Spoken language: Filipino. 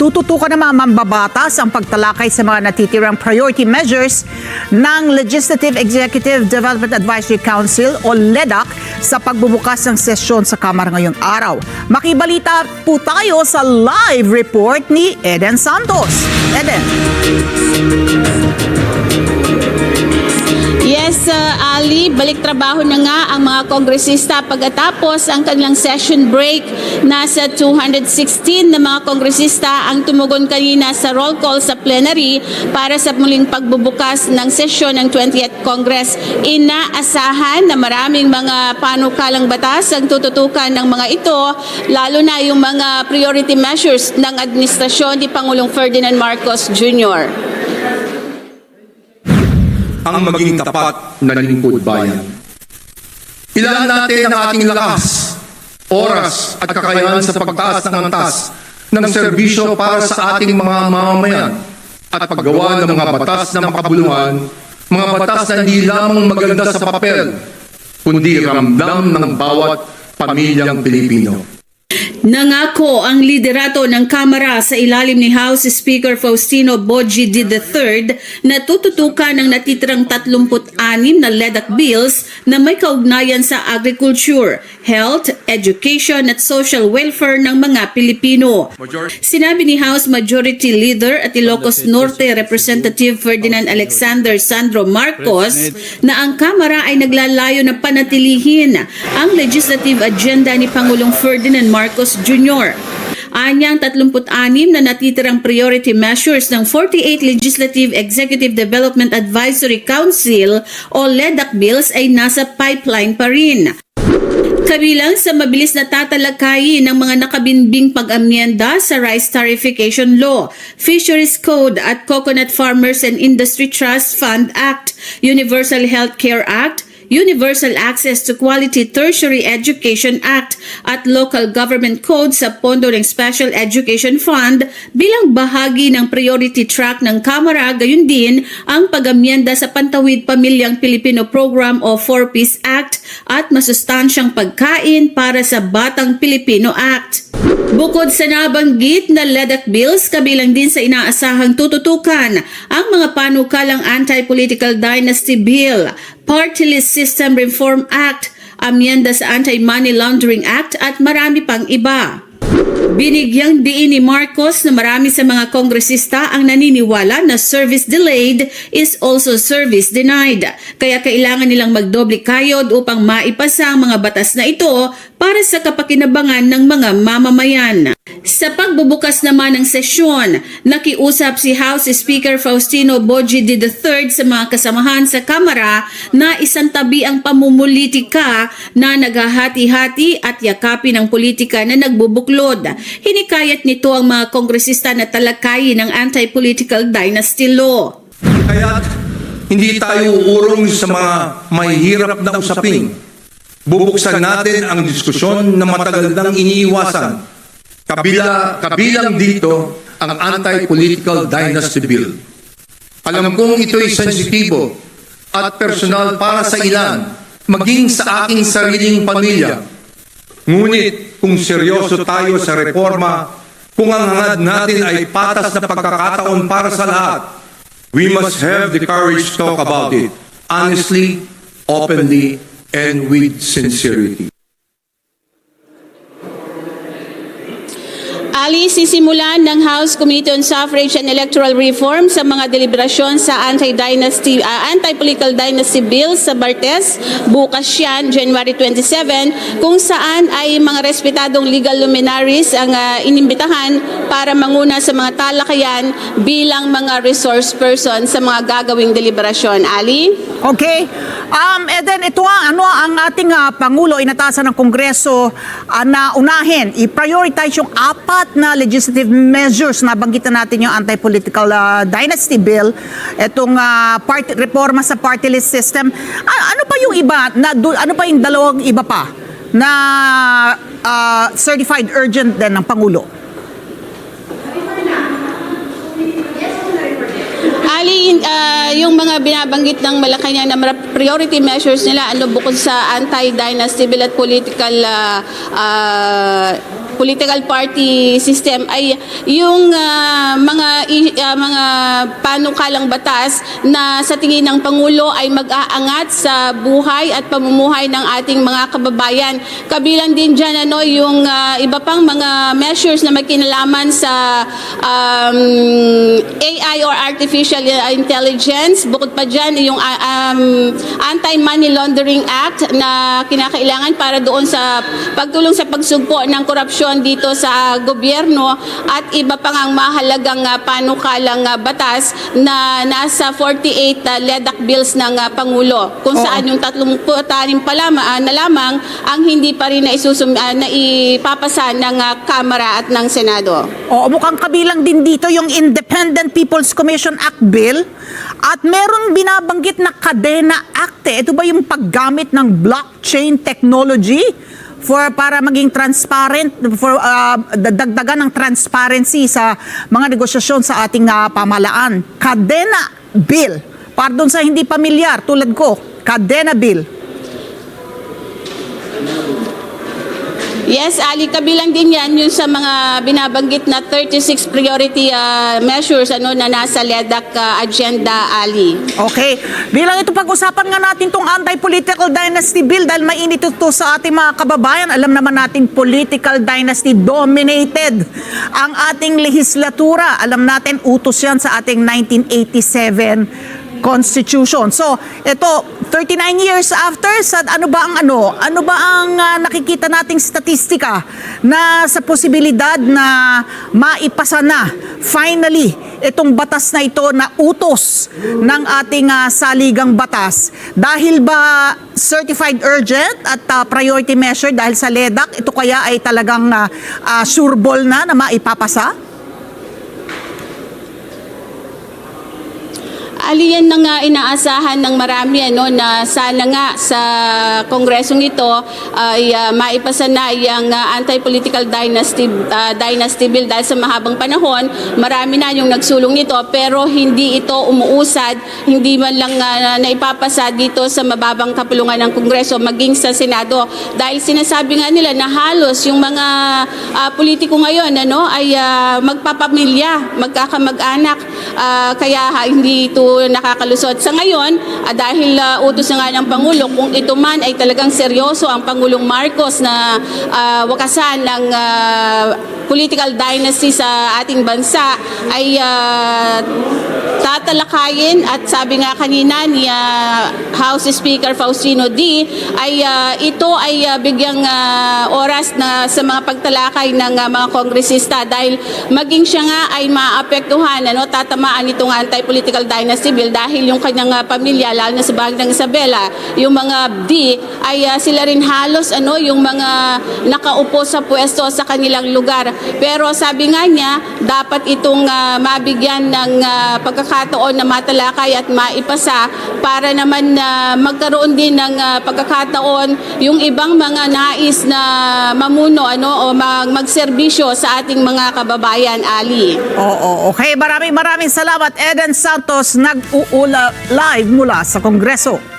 tututukan ng mga mambabatas ang pagtalakay sa mga natitirang priority measures ng Legislative Executive Development Advisory Council o LEDAC sa pagbubukas ng sesyon sa Kamara ngayong araw. Makibalita po tayo sa live report ni Eden Santos. Eden. Yes, Ali, balik trabaho na nga ang mga kongresista pagkatapos ang kanilang session break. Nasa 216 na mga kongresista ang tumugon kanina sa roll call sa plenary para sa muling pagbubukas ng sesyon ng 20th Congress. Inaasahan na maraming mga panukalang batas ang tututukan ng mga ito, lalo na yung mga priority measures ng administrasyon ni Pangulong Ferdinand Marcos Jr. Ang maging tapat na lingkod bayan. Ilaan natin ang ating lakas, oras at kakayahan sa pagtaas ng antas ng serbisyo para sa ating mga mamamayan at paggawa ng mga batas na makabuluhan, mga batas na hindi lamang maganda sa papel, kundi ramdam ng bawat pamilyang Pilipino. Nangako ang liderato ng Kamara sa ilalim ni House Speaker Faustino Boji III na tututukan ng natitirang 36 na LEDAC bills na may kaugnayan sa agriculture, health, education at social welfare ng mga Pilipino. Sinabi ni House Majority Leader at Ilocos Norte Representative Ferdinand Alexander Sandro Marcos na ang Kamara ay naglalayo na panatilihin ang legislative agenda ni Pangulong Ferdinand Marcos Jr. Anyang 36 na natitirang priority measures ng 48 Legislative Executive Development Advisory Council o LEDAC bills ay nasa pipeline pa rin. Kabilang sa mabilis na tatalakayin ng mga nakabinbing pag-amyenda sa Rice Tarification Law, Fisheries Code at Coconut Farmers and Industry Trust Fund Act, Universal Health Care Act, Universal Access to Quality Tertiary Education Act at Local Government Code sa pondo ng Special Education Fund bilang bahagi ng priority track ng Kamara, gayon din ang pag-amyenda sa Pantawid Pamilyang Pilipino Program o 4Ps Act at masustansyang pagkain para sa Batang Pilipino Act. Bukod sa nabanggit na LEDAC bills, kabilang din sa inaasahang tututukan ang mga panukalang Anti-Political Dynasty Bill, Party List System Reform Act, amyenda sa Anti-Money Laundering Act at marami pang iba. Binigyang diin ni Marcos na marami sa mga kongresista ang naniniwala na service delayed is also service denied. Kaya kailangan nilang magdoble kayod upang maipasa ang mga batas na ito para sa kapakinabangan ng mga mamamayan. Sa pagbubukas naman ng sesyon, nakiusap si House Speaker Faustino Boji III sa mga kasamahan sa Kamara na isantabi ang pamumulitika na naghahati-hati at yakapin ang politika na nagbubuklod. Hinikayat nito ang mga kongresista na talakayin ang anti-political dynasty law. Kaya hindi tayo uurong sa mga mahihirap na usapin. Bubuksan natin ang diskusyon na matagal nang iniiwasan. Kabilang dito ang anti-political dynasty bill. Alam kong ito'y sensitibo at personal para sa ilan, maging sa aking sariling pamilya. Ngunit kung seryoso tayo sa reforma, kung ang hangad natin ay patas na pagkakataon para sa lahat, we must have the courage to talk about it honestly, openly, and with sincerity. Ali, sisimulan ng House Committee on Suffrage and Electoral Reform sa mga deliberasyon sa anti-political dynasty bill sa Martes. Bukas yan, January 27, kung saan ay mga respetadong legal luminaries ang inimbitahan para manguna sa mga talakayan bilang mga resource person sa mga gagawing deliberasyon. Ali? Okay. Eden, ito ang ating Pangulo inatasan ng Kongreso na unahin, i-prioritize yung 4 na legislative measures na banggitan natin yung anti-political dynasty bill, itong reforma sa party list system. Ano pa yung iba? Ano pa yung dalawang iba pa na certified urgent din ng Pangulo? Ali, yung mga binabanggit ng Malacanang na priority measures nila, bukod sa anti-dynasty bill at political political party system ay yung mga panukalang batas na sa tingin ng Pangulo ay mag-aangat sa buhay at pamumuhay ng ating mga kababayan. Kabilang din dyan yung iba pang mga measures na may kinalaman sa AI or artificial intelligence. Bukod pa dyan yung Anti-Money Laundering Act na kinakailangan para doon sa pagtulong sa pagsugpo ng korupsyon dito sa gobyerno at iba pang ang mahalagang panukalang batas na nasa 48 LEDAC bills ng Pangulo kung saan yung 36 na lamang ang hindi pa rin naipapasa ng Kamara at ng Senado. Oo, mukhang kabilang din dito yung Independent People's Commission Act Bill at meron binabanggit na Kadena Act. Ito ba yung paggamit ng blockchain technology para maging transparent, for dagdagan ng transparency sa mga negosasyon sa ating pamahalaan? Kadena Bill. Pardon sa hindi pamilyar tulad ko, Kadena Bill. Yes, Ali, kabilang din yan yung sa mga binabanggit na 36 priority measures na nasa LEDAC agenda, Ali. Okay. Bilang ito pag-usapan nga natin tong anti-political dynasty bill dahil mainit ito sa ating mga kababayan. Alam naman natin political dynasty dominated ang ating legislatura. Alam natin utos yan sa ating 1987 Constitution. So, ito 39 years after, ano ba ang nakikita nating statistika na sa posibilidad na maipasa na finally itong batas na ito na utos ng ating saligang batas? Dahil ba certified urgent at priority measure dahil sa LEDAC, ito kaya ay talagang sureball na maipapasa? Ali, yan na nga inaasahan ng marami na sana nga sa kongresong ito ay maipasa na yung anti-political dynasty bill dahil sa mahabang panahon marami na yung nagsulong nito pero hindi ito umuusad, hindi man lang naipapasa dito sa mababang kapulungan ng Kongreso maging sa Senado dahil sinasabi nga nila na halos yung mga politiko ngayon ay magpapamilya, magkakamag-anak kaya hindi ito nakakalusot. Sa ngayon, dahil utos na nga ng Pangulo, kung ito man ay talagang seryoso ang Pangulong Marcos na wakasan ng political dynasty sa ating bansa, ay tatalakayin at sabi nga kanina ni House Speaker Faustino D. ay ito ay bigyang oras na sa mga pagtalakay ng mga kongresista dahil maging siya nga ay maapektuhan, tatamaan itong anti-political dynasty bill dahil yung kanyang pamilya, lalo na sa bahagi ng Isabela, yung mga D ay sila rin halos yung mga nakaupo sa pwesto sa kanilang lugar. Pero sabi nga niya, dapat itong mabigyan ng pagkakataon na matalakay at maipasa para naman magkaroon din ng pagkakataon yung ibang mga nais na mamuno o magserbisyo sa ating mga kababayan, Ali. Oo, okay. Maraming salamat, Eden Santos, nag-uula live mula sa Kongreso.